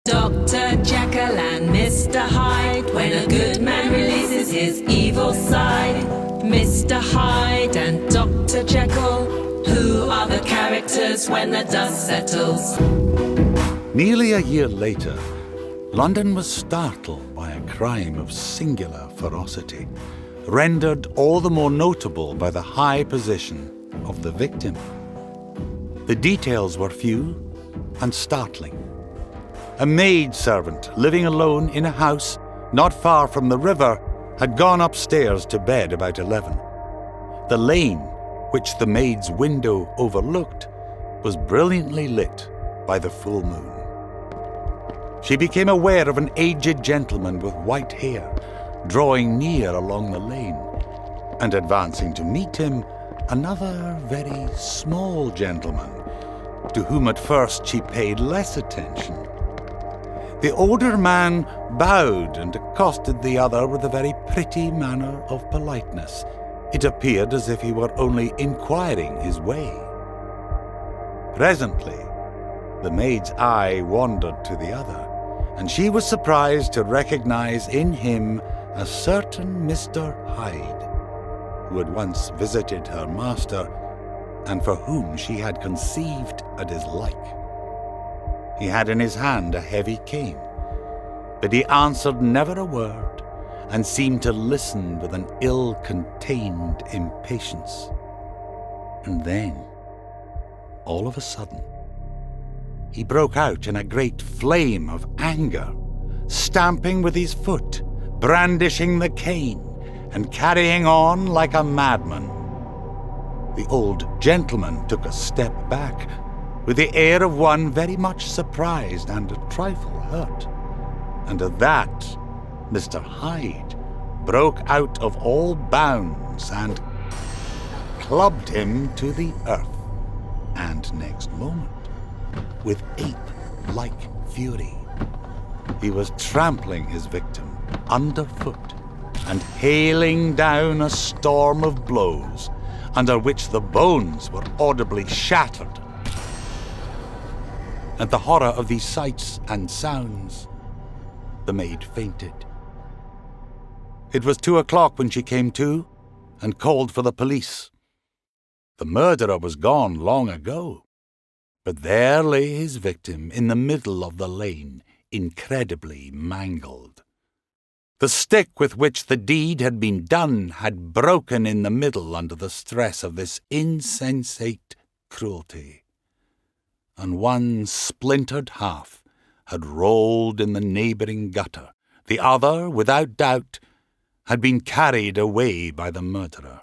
Dr. Jekyll and Mr. Hyde, when a good man releases his evil side. Mr. Hyde and Dr. Jekyll, who are the characters when the dust settles? Nearly a year later, London was startled by a crime of singular ferocity, rendered all the more notable by the high position of the victim. The details were few and startling. A maid-servant living alone in a house not far from the river had gone upstairs to bed about 11. The lane, which the maid's window overlooked, was brilliantly lit by the full moon. She became aware of an aged gentleman with white hair drawing near along the lane, and advancing to meet him, another very small gentleman, to whom at first she paid less attention. The older man bowed and accosted the other with a very pretty manner of politeness. It appeared as if he were only inquiring his way. Presently, the maid's eye wandered to the other, and she was surprised to recognize in him a certain Mr. Hyde, who had once visited her master, and for whom she had conceived a dislike. He had in his hand a heavy cane, but he answered never a word, and seemed to listen with an ill-contained impatience. And then, all of a sudden, he broke out in a great flame of anger, stamping with his foot, brandishing the cane, and carrying on like a madman. The old gentleman took a step back, with the air of one very much surprised and a trifle hurt. And at that, Mr. Hyde broke out of all bounds and clubbed him to the earth. And next moment, with ape-like fury, he was trampling his victim underfoot and hailing down a storm of blows, under which the bones were audibly shattered. At the horror of these sights and sounds, the maid fainted. It was 2:00 when she came to and called for the police. The murderer was gone long ago, but there lay his victim in the middle of the lane, incredibly mangled. The stick with which the deed had been done had broken in the middle under the stress of this insensate cruelty, and one splintered half had rolled in the neighbouring gutter. The other, without doubt, had been carried away by the murderer.